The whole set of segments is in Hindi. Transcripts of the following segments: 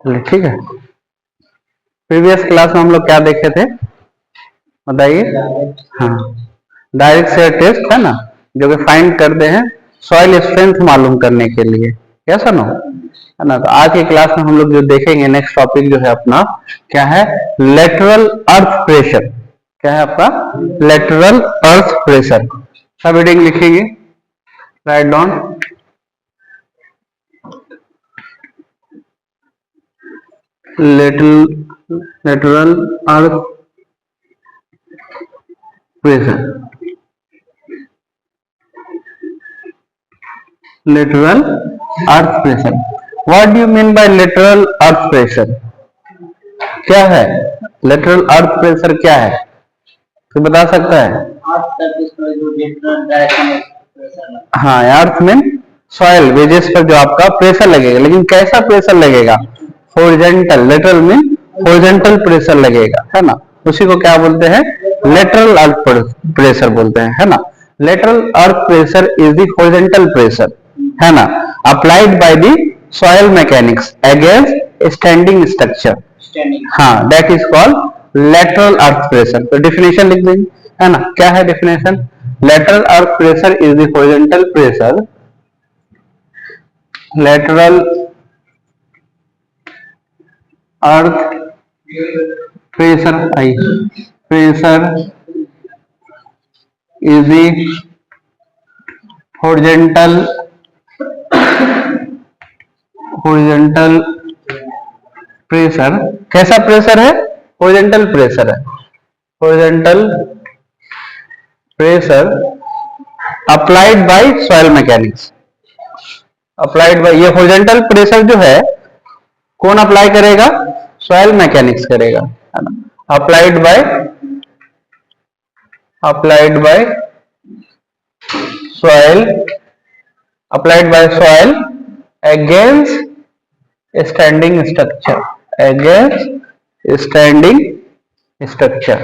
ठीक है। प्रीवियस क्लास में हम लोग क्या देखे थे बताइए। हाँ, डायरेक्ट शेयर टेस्ट है ना, जो कि फाइंड करते हैं सॉइल स्ट्रेंथ मालूम करने के लिए, यस नो, है ना। तो आज की क्लास में हम लोग जो देखेंगे नेक्स्ट टॉपिक जो है अपना क्या है, लेटरल अर्थ प्रेशर। क्या है आपका, लेटरल अर्थ प्रेशर। सब हेडिंग लिखेंगे, write down. Lateral earth pressure, lateral earth pressure. What do you mean by lateral earth pressure? क्या है lateral earth pressure, क्या है तो बता सकता है? हाँ, अर्थ में सॉइल वेजेस पर जो आपका प्रेशर लगेगा, लेकिन कैसा प्रेशर लगेगा? हॉरिजॉन्टल, लेटरल में हॉरिजॉन्टल प्रेशर लगेगा, है ना। उसी को क्या बोलते हैं, लेटरल अर्थ प्रेशर बोलते हैं, है ना। Lateral earth pressure is the horizontal pressure, है ना, applied by the soil mechanics against standing structure. हाँ, that is called lateral earth pressure. तो डिफिनेशन लिख देंगे, है ना। क्या है definition? Lateral earth pressure is the horizontal pressure, lateral earth pressure I pressure is the horizontal pressure. कैसा प्रेशर है? हॉरिजॉन्टल प्रेशर है, horizontal pressure applied by soil mechanics. Applied by, ये हॉरिजॉन्टल प्रेशर जो है कौन अप्लाई करेगा? सॉइल मैकेनिक्स करेगा, है ना। Applied by soil, applied by soil against standing structure, against standing structure,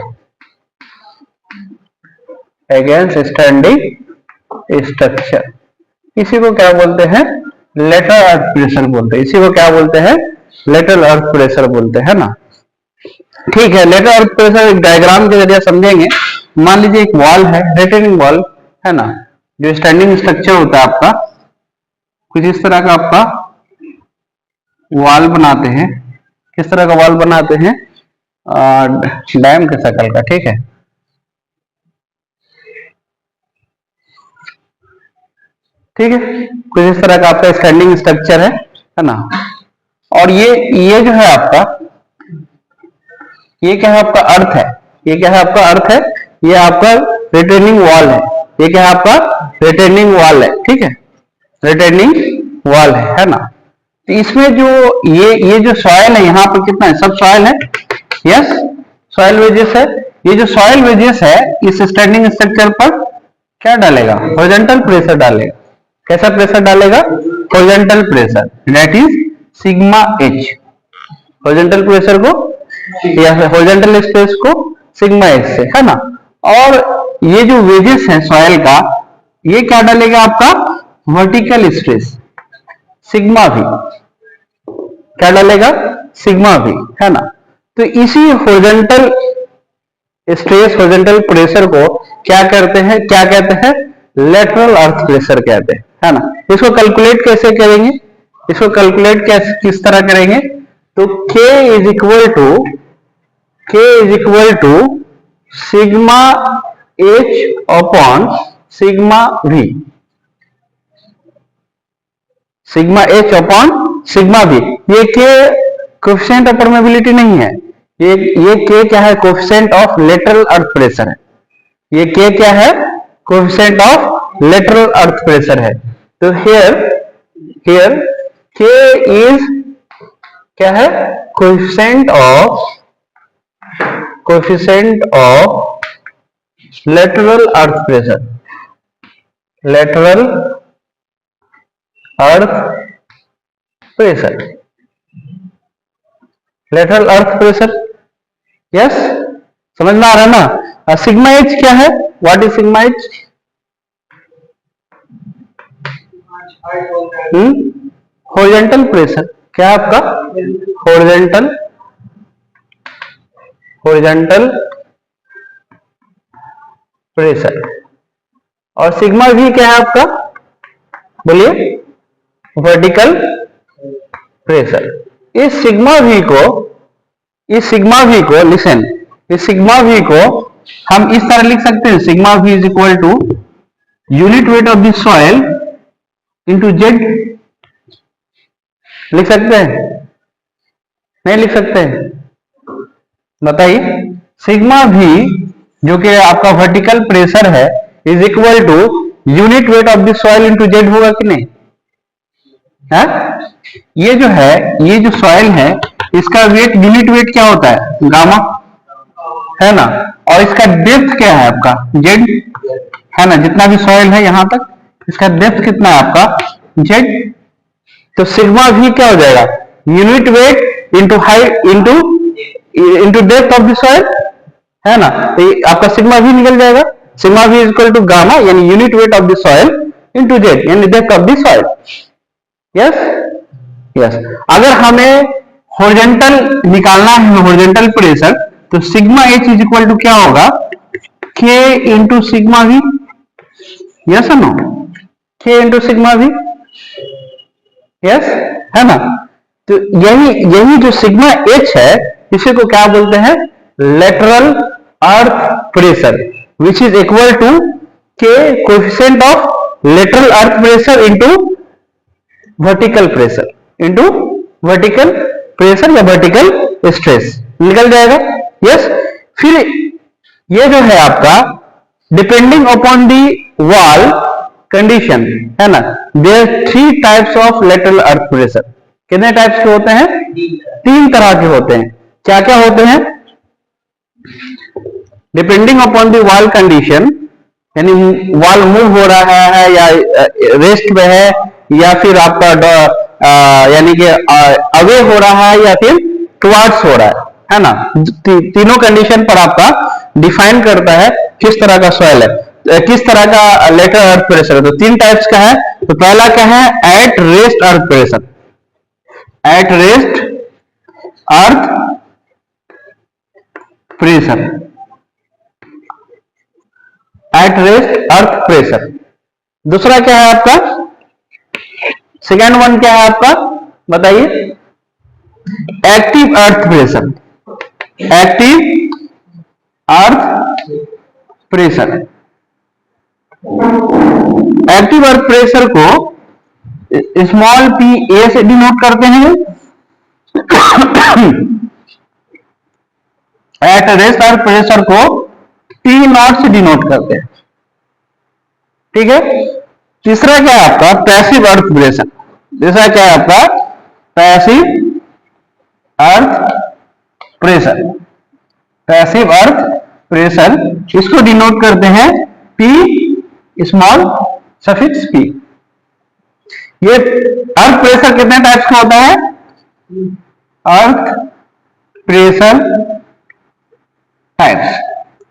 against standing structure. इसी को क्या बोलते हैं? लेटरल अर्थ प्रेशर बोलते हैं। इसी को क्या बोलते हैं? लेटरल अर्थ प्रेशर बोलते हैं ना। ठीक है, लेटरल अर्थ प्रेशर एक डायग्राम के जरिए समझेंगे। मान लीजिए एक वॉल है, रिटेनिंग वॉल, है ना, जो स्टैंडिंग स्ट्रक्चर होता है आपका, कुछ इस तरह का आपका वॉल बनाते हैं। किस तरह का वॉल बनाते हैं? डैम के शकल का, ठीक है। ठीक है, कुछ इस तरह का आपका स्टैंडिंग स्ट्रक्चर है ना। और ये जो है आपका, ये क्या है आपका? अर्थ है। ये क्या है आपका? अर्थ है। ये आपका रिटेनिंग वॉल है। ये क्या है आपका? रिटेनिंग वॉल है, ठीक है, रिटेनिंग वॉल है ना। तो इसमें जो ये जो सॉइल है, यहाँ पर कितना है? सब सॉइल है, यस, सॉइल वेजेस है। ये जो सॉइल वेजेस है इस स्टैंडिंग स्ट्रक्चर पर क्या डालेगा? हॉरिजॉन्टल प्रेशर डालेगा। कैसा प्रेशर डालेगा? Horizontal pressure, that is sigma H. Horizontal pressure को या हॉरिजॉन्टल स्ट्रेस को सिग्मा एच से, है ना। और ये जो वेजेस है सॉइल का, ये क्या डालेगा आपका? वर्टिकल स्ट्रेस, सिग्मा भी। क्या डालेगा? सिग्मा भी, है ना। तो इसी हॉरिजॉन्टल स्ट्रेस, हॉरिजॉन्टल प्रेशर को क्या करते हैं, क्या कहते हैं? लेटरल अर्थ प्रेशर कहते हैं, है ना। इसको कैलकुलेट कैसे करेंगे? इसको कैलकुलेट किस तरह करेंगे? तो K is equal to sigma H upon sigma V, sigma H upon sigma V। ये K कोएफिशिएंट ऑफ परमेबिलिटी नहीं है, ये K क्या है? Coefficient of lateral earth pressure है। ये K क्या है? Coefficient of lateral earth pressure है। तो हियर K इज क्या है? Coefficient of lateral earth pressure, lateral earth pressure, lateral earth pressure, yes, समझ में आ रहा है ना। सिग्मा एच क्या है? What is sigma H? Horizontal pressure, क्या है आपका हॉरिजॉन्टल हॉरिजॉन्टल प्रेशर। और सिग्मा वी क्या है आपका, बोलिए, वर्टिकल प्रेशर। इस सिग्मा वी को लिसन, इस सिग्मा वी को हम इस तरह लिख सकते हैं, sigma V is equal to unit weight of the soil into Z. लिख सकते हैं, नहीं लिख सकते हैं? बताइए। सिग्मा वी जो कि आपका वर्टिकल प्रेशर है is equal to unit weight of the soil into Z होगा कि नहीं है? ये जो है, ये जो सॉइल है इसका वेट, यूनिट वेट क्या होता है, गामा, है ना। और इसका डेप्थ क्या है आपका, जेड, है ना। जितना भी सॉइल है यहां तक, इसका डेप्थ कितना है आपका, जेड। तो सिग्मा वी क्या हो जाएगा, unit weight into height into depth of the soil, है ना। तो ये आपका सिग्मा वी निकल जाएगा। Sigma V is equal to gamma यानी unit weight of the soil into Z यानी depth of the soil. Yes yes. अगर हमें हॉरिजॉन्टल निकालना है, हॉरिजॉन्टल प्रेशर, तो sigma H is equal to क्या होगा, K into sigma V. Yes no, K into sigma V. Yes, है ना। तो यही जो सिग्मा एच है इसी को क्या बोलते हैं, lateral earth pressure, which is equal to K coefficient of lateral earth pressure into vertical pressure, into vertical pressure या वर्टिकल स्ट्रेस निकल जाएगा। यस। फिर ये जो है आपका depending upon the wall condition, है ना, there 3 types of lateral earth pressure. कितने टाइप्स के होते हैं, 3 तरह के होते हैं। क्या क्या होते हैं, depending upon the wall condition, यानी वॉल मूव हो रहा है या रेस्ट में है या फिर आपका यानी कि अवे हो रहा है या फिर टुवर्ड्स हो रहा है ना। तीनों कंडीशन पर आपका डिफाइन करता है किस तरह का सॉइल है, किस तरह का लेटरल अर्थ प्रेशर है। तो 3 टाइप्स का है। तो पहला क्या है, eight rest earth pressure, eight rest earth pressure, eight rest earth pressure. दूसरा क्या है आपका, सेकेंड वन क्या है आपका, बताइए, active earth pressure, active earth pressure. Active earth pressure को स्मॉल पी ए से डिनोट करते हैं, एट रेस्ट अर्थ प्रेशर को टी नॉट से डिनोट करते हैं। ठीक है। तीसरा क्या है आपका, पैसिव अर्थ प्रेशर। तीसरा क्या है आपका, passive earth pressure, passive earth pressure, इसको डिनोट करते हैं पी स्मॉल सफिक्स पी। ये अर्थ प्रेशर कितने टाइप्स का होता है, अर्थ प्रेशर टाइप्स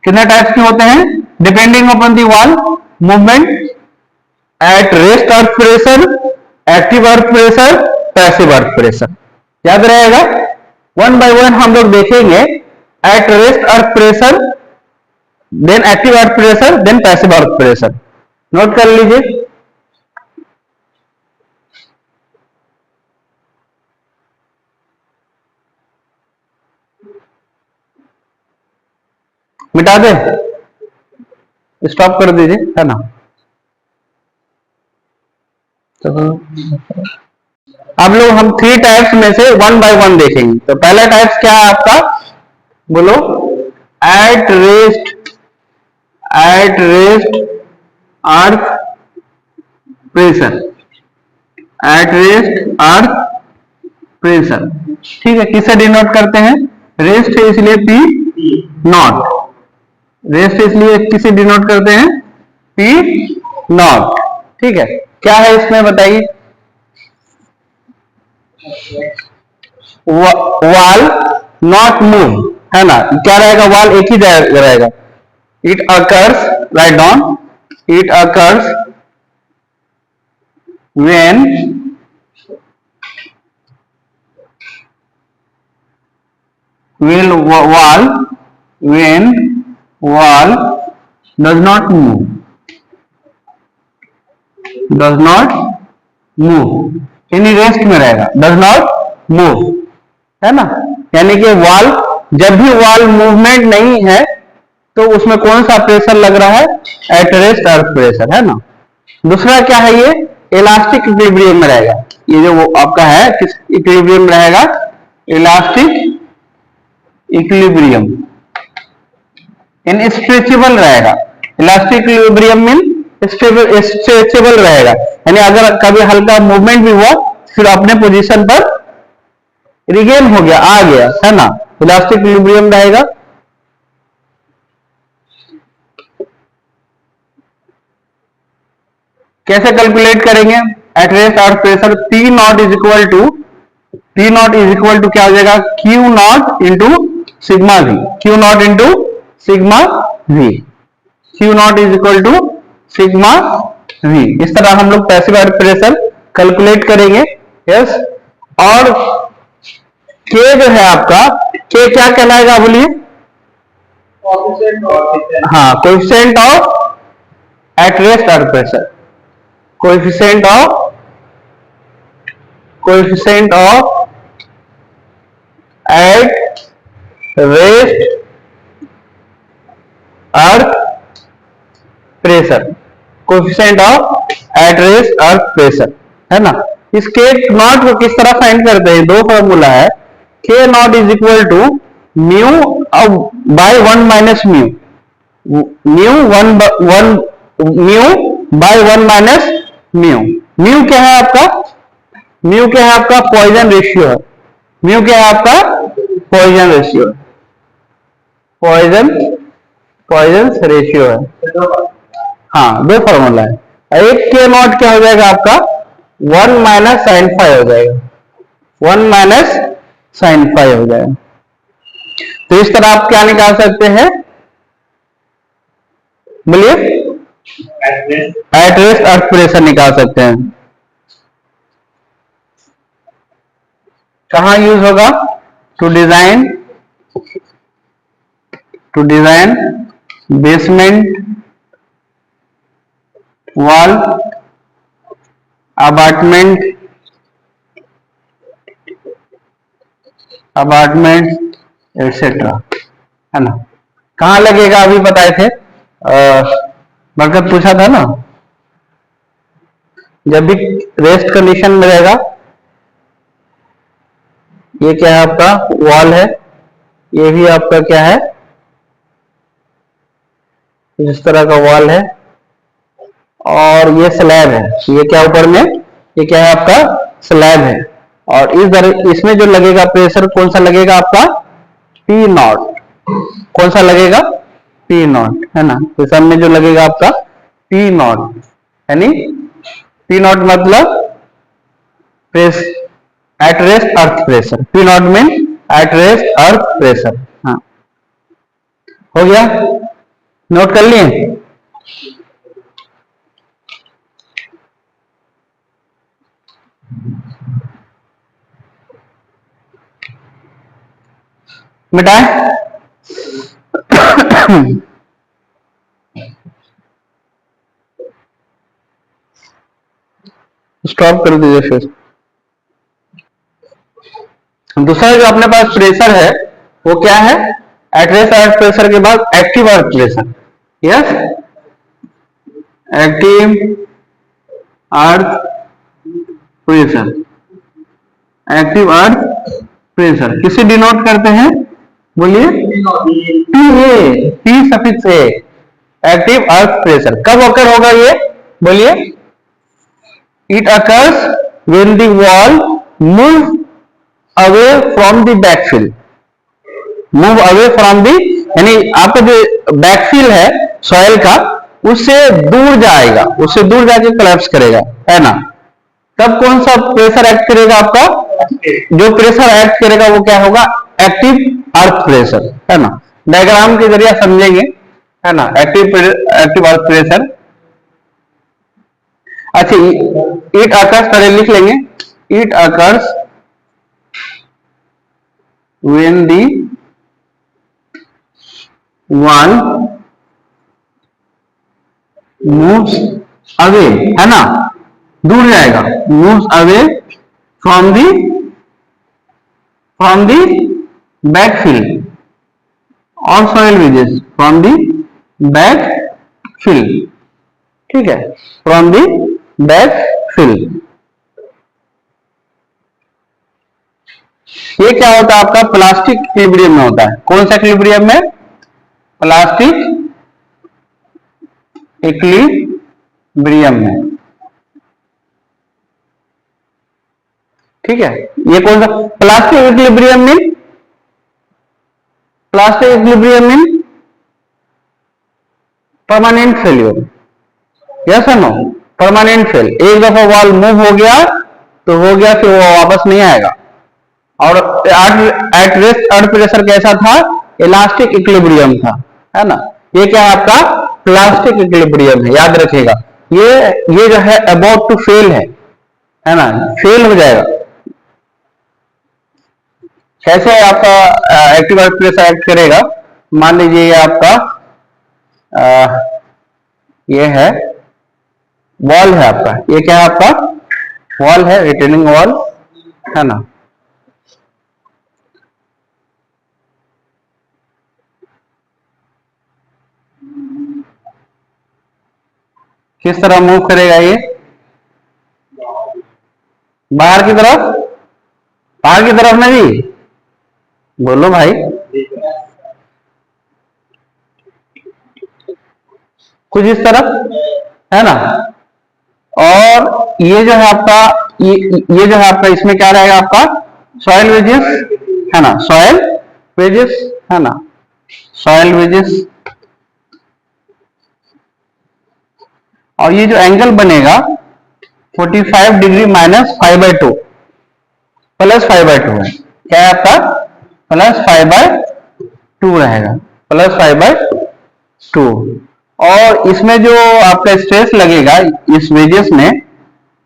कितने टाइप्स के होते हैं, depending upon the wall movement, at rest earth pressure, active earth pressure, passive earth pressure. याद रहेगा, वन बाय वन हम लोग देखेंगे। At rest earth pressure, then active earth pressure, then passive earth pressure. Note कर लीजिए। मिटा दे, स्टॉप कर दीजिए, है ना। तो अब लोग हम 3 टाइप्स में से वन बाय वन देखेंगे। तो पहला टाइप्स क्या है आपका, बोलो, eight rest earth pressure, eight rest earth pressure. ठीक है। किसे डिनोट करते हैं, रेस्ट है इसलिए पी नॉट, रेस्ट इसलिए किसे डिनोट करते हैं, पी नॉट। ठीक है। क्या है इसमें बताइए, वॉल नॉट मूव, है ना। क्या रहेगा, वॉल एक ही रहेगा। It occurs, write down, it occurs when when wall does not move, यानी रेस्ट में रहेगा, does not move, है ना। यानी कि वॉल, जब भी वॉल मूवमेंट नहीं है तो उसमें कौन सा प्रेशर लग रहा है, एट रेस्ट अर्थ प्रेशर, है ना। दूसरा क्या है, ये इलास्टिक इक्विलिब्रियम में रहेगा। ये जो वो आपका है किस इक्विलिब्रियम में रहेगा, इलास्टिक इक्विलिब्रियम, इन स्ट्रेचेबल रहेगा। इलास्टिक इक्विलिब्रियम मीन स्ट्रेचेबल रहेगा, यानी अगर कभी हल्का मूवमेंट भी हुआ फिर अपने पोजीशन पर रिगेन हो गया, आ गया, है ना। इलास्टिक इक्विलिब्रियम रहेगा। कैसे कैलकुलेट करेंगे, at rest earth pressure P not is equal to क्या हो जाएगा, Q not into sigma V, Q not into sigma V, Q not is equal to sigma V। इस तरह हम लोग पैसिव अर्थ प्रेशर कैलकुलेट करेंगे। यस, और K जो है आपका, K क्या कहलाएगा बोलिए, हाँ, coefficient of eight rest earth pressure, coefficient of eight rest earth pressure, coefficient of eight rest earth pressure, है ना। इस के नॉट को किस तरह फाइंड करते हैं, दो फॉर्मूला है। K not is equal to mu by 1 minus mu, mu by 1 minus mu. Mu क्या है आपका, म्यू क्या है आपका, पॉइजन रेशियो है। म्यू क्या है आपका, पॉइजन रेशियो, पॉइजन रेशियो है। हाँ, दो फॉर्मूला है। एक के नॉट क्या हो जाएगा आपका, 1 माइनस साइन फाइव हो जाएगा, 1 माइनस साइन फाइव हो जाएगा। तो इस तरह आप क्या निकाल सकते हैं, बोलिए, एट रेस्ट अर्थ प्रेशर निकाल सकते हैं। कहां यूज होगा, to design basement wall, apartment etcetera, है ना। कहां लगेगा, अभी बताए थे, बरकत पूछा था ना, जब भी रेस्ट कंडीशन में रहेगा। ये क्या है आपका, वॉल है, ये भी आपका क्या है, इस तरह का वॉल है, और ये स्लैब है। ये क्या ऊपर में, ये क्या है आपका, स्लैब है। और इसमें जो लगेगा प्रेशर कौन सा लगेगा आपका, P नॉट, कौन सा लगेगा, P नॉट, है ना। तो सब में जो लगेगा आपका P नॉट, यानी P नॉट मतलब press eight rest earth pressure, P not mean at rest earth pressure. हाँ, हो गया, नोट कर लिए। मिटाए, स्टॉप कर दीजिए। फिर दूसरा जो अपने पास प्रेशर है वो क्या है, एट रेस्ट अर्थ प्रेशर के बाद active earth pressure. Yes, active earth pressure, active earth pressure किसे डिनोट करते हैं, बोलिए, टी सफिक्स ए, एक्टिव अर्थ प्रेशर। कब अकर होगा ये, बोलिए, it occurs when the wall move away from the backfill, move away from the, यानी आपका जो बैकफिल है सॉइल का, उससे दूर जाएगा, उससे दूर जाके कोलैप्स करेगा, है ना। तब कौन सा प्रेशर एक्ट करेगा आपका, जो प्रेशर एक्ट करेगा वो क्या होगा, एक्टिव अर्थ प्रेशर, है ना। डायग्राम के जरिए समझेंगे, है ना, एक्टिव अर्थ प्रेशर। अच्छा, इट अकर्स, पहले लिख लेंगे, it occurs when the wall moves away, है ना, दूर जाएगा, moves away from the backfill और soil wedges from the backfill, ठीक है, from the backfill। ये क्या होता है आपका, प्लास्टिक इक्विलिब्रियम में होता है। कौन सा इक्विलिब्रियम में, प्लास्टिक इक्विलिब्रियम में, ठीक है। ये कौन सा प्लास्टिक इक्विलिब्रियम में, प्लास्टिक इक्विलिब्रियम में परमानेंट फेल्यूर, यस और नो, परमानेंट फेल। एक दफा वॉल मूव हो गया तो हो गया, फिर वो वापस नहीं आएगा। और एट रेस्ट अर्थ प्रेशर कैसा था, इलास्टिक इक्विलिब्रियम था, है ना। ये क्या है आपका, प्लास्टिक इक्विलिब्रियम है, याद रखिएगा। ये जो है अबाउट टू फेल है ना, फेल हो जाएगा। कैसे आपका एक्टिव अर्थ प्रेशर एक्ट करेगा, मान लीजिए ये आपका ये है वॉल है आपका, ये क्या है आपका, वॉल है, रिटेनिंग वॉल, है ना। किस तरह मूव करेगा ये, बाहर की तरफ, बाहर की तरफ नहीं, बोलो भाई, कुछ इस तरफ, है ना। और ये जो है आपका, ये जो है आपका, इसमें क्या रहेगा आपका, सॉइल वेजेस, है ना, सॉइल वेजेस, है ना, सॉइल वेजेस। और ये जो एंगल बनेगा 45 डिग्री माइनस 5/2 प्लस 5/2 है, क्या है आपका, प्लस 5/2 रहेगा, प्लस 5/2। और इसमें जो आपका स्ट्रेस लगेगा इस वेजेस में,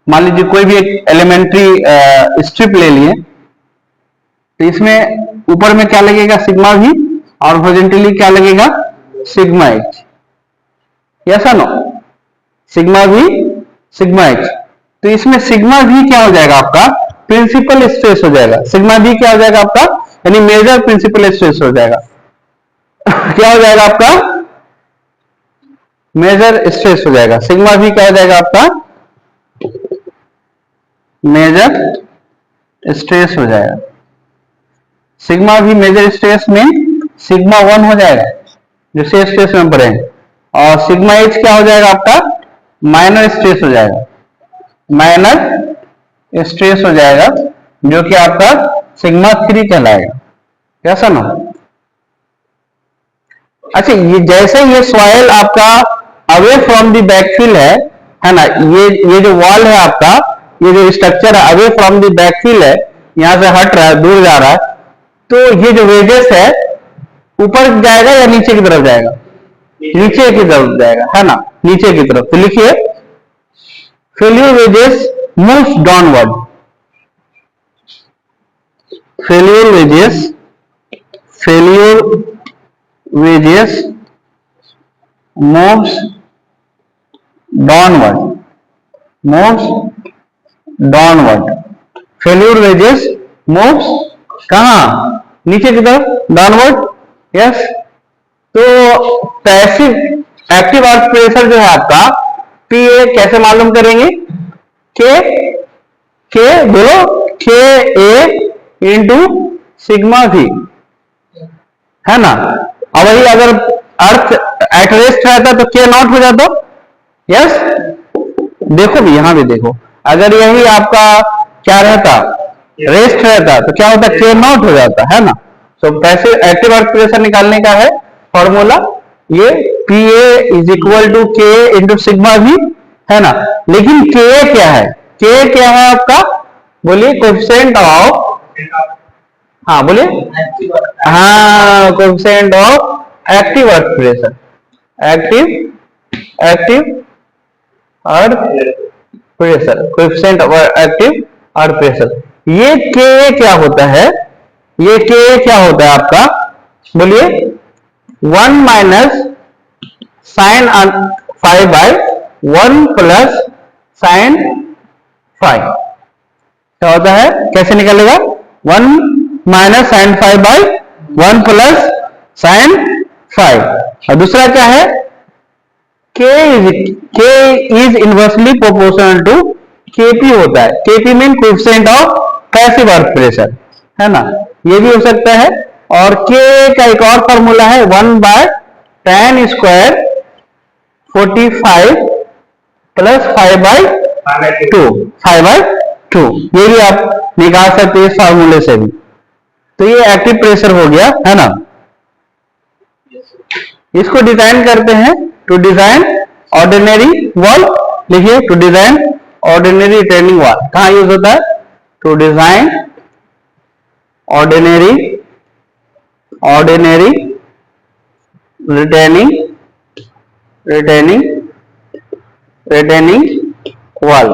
मान लीजिए कोई भी एक एलिमेंट्री स्ट्रिप ले लिए, तो इसमें ऊपर में क्या लगेगा, सिग्मा भी, और हॉरिजॉन्टली क्या लगेगा, sigma H, yes no, sigma V, sigma H. तो इसमें सिग्मा भी क्या हो जाएगा आपका, प्रिंसिपल स्ट्रेस हो जाएगा। सिग्मा भी क्या हो जाएगा आपका, यानी मेजर प्रिंसिपल स्ट्रेस हो जाएगा। क्या हो जाएगा आपका, मेजर स्ट्रेस हो जाएगा। सिग्मा भी क्या हो जाएगा आपका, मेजर स्ट्रेस हो जाएगा। सिग्मा भी मेजर स्ट्रेस में सिग्मा 1 हो जाएगा, जो शेयर स्ट्रेस में पढ़ेंगे। और सिग्मा एच क्या हो जाएगा आपका, माइनर स्ट्रेस हो जाएगा, माइनर स्ट्रेस हो जाएगा, जो कि आपका सिग्मा 3 कहलाएगा, कैसा ना। अच्छा, ये जैसे ये सॉइल आपका अवे फ्रॉम द बैकफिल है ना, ये जो वॉल है आपका, ये जो स्ट्रक्चर है अवे फ्रॉम द बैकफिल है, यहां से हट रहा है, दूर जा रहा है, तो ये जो वेजेस है ऊपर जाएगा या नीचे की तरफ जाएगा, नीचे की तरफ जाएगा, है ना, नीचे की तरफ। तो लिखिए, failure wages moves downward, failure wages, failure wages moves downward, moves downward, failure wages moves कहां, नीचे की तरफ, डाउनवर्ड, यस। तो पैसिव एक्टिव अर्थ प्रेशर जो है आपका, पीए कैसे मालूम करेंगे, के बोलो, के ए इंटू सिग्मा भी, है ना। और वही अगर अर्थ एट रेस्ट रहता तो के नॉट हो जाता, यस। देखो भी, यहां भी देखो, अगर यही आपका क्या रहता, रेस्ट रहता, तो क्या होता, के नॉट हो जाता, है ना। तो पैसे एक्टिव अर्थ प्रेशर निकालने का है फॉर्मूला, ये P A is equal to K into sigma V, है ना। लेकिन के क्या है, के क्या है आपका, बोलिए, कोएफिशिएंट ऑफ, हाँ बोलिए, हाँ, coefficient of active earth pressure, active earth pressure, coefficient of active earth pressure. ये के क्या होता है, ये के क्या होता है आपका, बोलिए 1 minus sine five by 1 plus sine five. क्या होता है, कैसे निकलेगा, 1 minus sine five by 1 plus sine five. और दूसरा क्या है, k is inversely proportional to kp होता है। kp mean coefficient of passive earth pressure, है ना, ये भी हो सकता है। और k का एक और फॉर्मूला है 1 by tan square 45 plus 5 by 2, ये भी आप निकाल सकते हैं इस फार्मूले से भी। तो ये एक्टिव प्रेशर हो गया, है ना। इसको डिजाइन करते हैं, टू डिजाइन ऑर्डिनरी वॉल, लिखिए to design ordinary retaining wall कहां यूज होता है, to design ordinary retaining wall,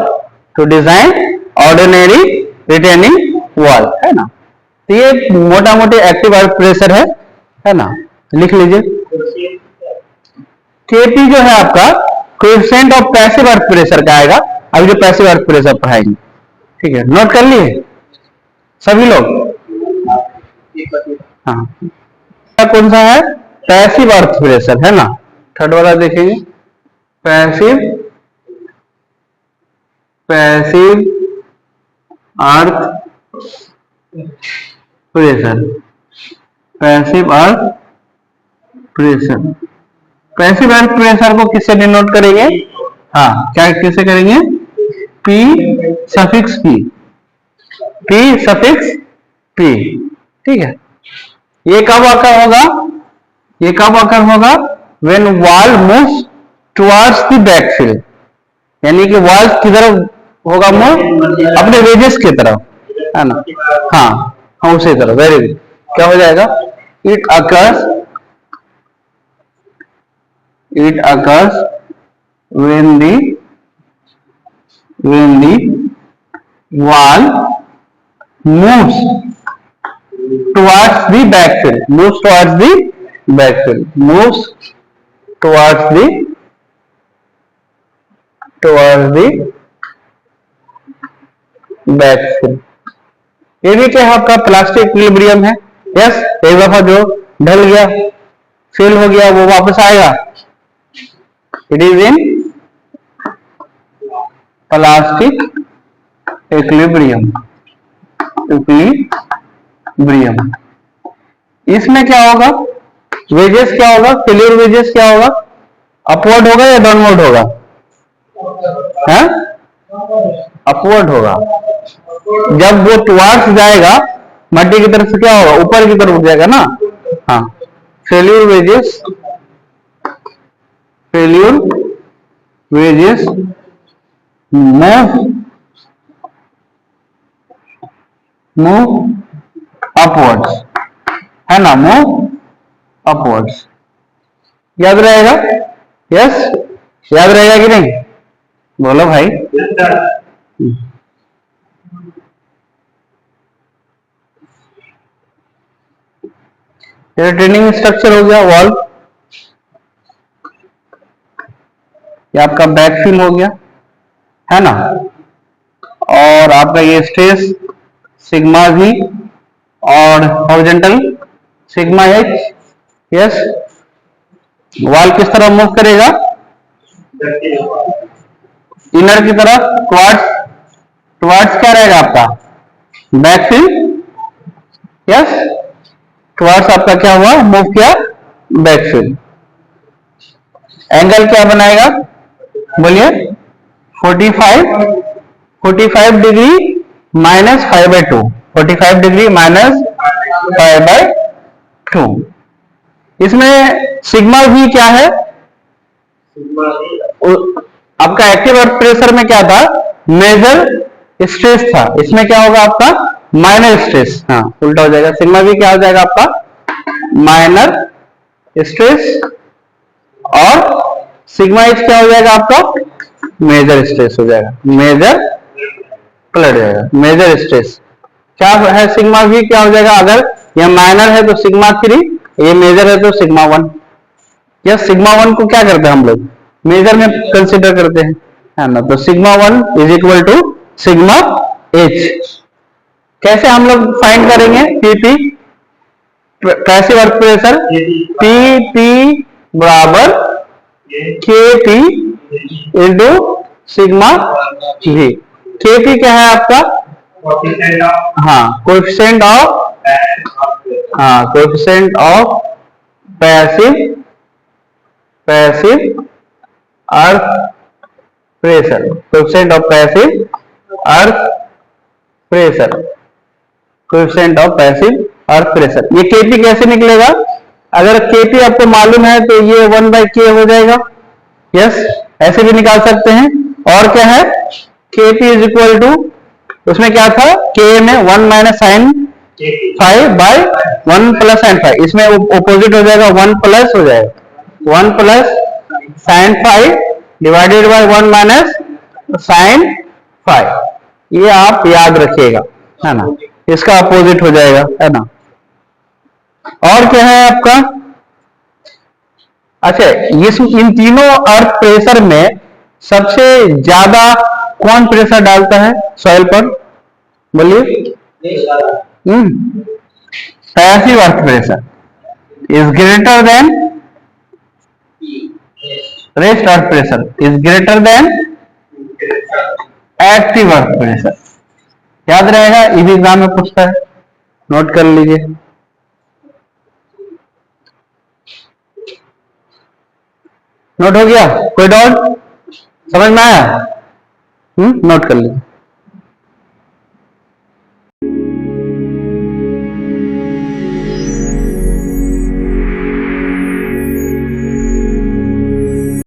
to design ordinary retaining wall, है ना। तो ये मोटा मोटी एक्टिव अर्थ प्रेशर है ना, लिख लीजिए। केपी जो है आपका coefficient of passive earth pressure का आएगा, अभी जो पैसिव अर्थ प्रेशर पढ़ाएंगे, ठीक है, नोट कर लिए सभी लोग। हाँ, कौन सा है, पैसिव अर्थ प्रेशर, है ना। थर्ड वाला देखेंगे, passive earth pressure, passive earth pressure को किससे डिनोट करेंगे, हाँ क्या किससे करेंगे, P सफिक्स P, ठीक है। ये कब आकर होगा, when wall moves towards the backfill, यानी कि वॉल किधर होगा, मूव अपने वेजेस की तरफ, है ना। हाँ उसी तरफ, वेरी गुड। क्या हो जाएगा, it occurs when the wall moves towards the backfill, ये भी क्या है आपका, प्लास्टिक इक्विलिब्रियम है। यस, एक दफा जो ढल गया, फेल हो गया, वो वापस आएगा। It is in plastic equilibrium. इसमें क्या होगा, वेजेस क्या होगा, फेलियर वेजेस क्या होगा, अपवर्ड होगा या डाउनवर्ड होगा, है अपवर्ड होगा। जब वो टुवार्ड्स जाएगा मट्टी की तरफ से, क्या होगा, ऊपर की तरफ जाएगा ना। हाँ, फेल्यूर वेजेस मूव अपवर्ड्स, है ना, मूव अपवर्ड्स। याद रहेगा, यस याद रहेगा कि नहीं, बोलो भाई। रिटर्निंग स्ट्रक्चर हो गया वॉल, ये आपका बैकफिल हो गया, है ना। और आपका ये स्ट्रेस सिग्मा भी और horizontal sigma H. Yes, wall किस तरह मूव करेगा, इनर की तरफ, टुवार्ड्स क्या रहेगा आपका, बैकफिल। यस, टुवार्ड्स आपका क्या हुआ, मूव किया, बैकफिल। एंगल क्या बनाएगा, बोलिए 45 डिग्री माइनस 5/2, 45 डिग्री माइनस 5/2। इसमें सिग्मा भी क्या है, आपका एक्टिव अर्थ प्रेशर में क्या था, मेजर स्ट्रेस था, इसमें क्या होगा आपका, माइनर स्ट्रेस। हाँ उल्टा हो जाएगा, सिग्मा भी क्या हो जाएगा आपका, माइनर स्ट्रेस, और सिग्मा एच क्या हो जाएगा आपका, मेजर स्ट्रेस हो जाएगा, मेजर पलट जाएगा, मेजर स्ट्रेस क्या है सिग्मा वी, क्या हो जाएगा, अगर यह माइनर है तो सिग्मा 3, ये मेजर है तो सिग्मा 1। या सिग्मा 1 को क्या करते हैं हम लोग, मेजर में कंसिडर करते हैं, है ना। तो sigma 1 is equal to sigma H. कैसे हम लोग फाइंड करेंगे, PP passive earth pressure, P बराबर K P into sigma V. K P क्या है आपका, हाँ कोएफिशिएंट ऑफ, हाँ coefficient of passive earth pressure, coefficient of passive earth pressure, coefficient of passive earth pressure. ये केपी कैसे निकलेगा, अगर केपी आपको मालूम है तो ये 1/k हो जाएगा, यस ऐसे भी निकाल सकते हैं। और क्या है, केपी इज इक्वल टू, उसमें क्या था, के में 1 minus sine 5 by 1 plus sine 5, इसमें ऑपोजिट हो जाएगा 1 प्लस हो जाएगा 1 plus sine 5 divided by 1 minus sine 5। ये आप याद रखिएगा, है ना, इसका अपोजिट हो जाएगा, है ना। और क्या है आपका, अच्छा इन तीनों अर्थ प्रेशर में सबसे ज्यादा कौन प्रेशर डालता है सॉइल पर, बोलिए। Passive earth pressure is greater than, rest earth pressure is greater than active earth pressure. याद रहेगा, ये भी एग्जाम में पूछता है, नोट कर लीजिए। नोट हो गया, कोई डाउट, समझ में आया, नोट कर लीजिए।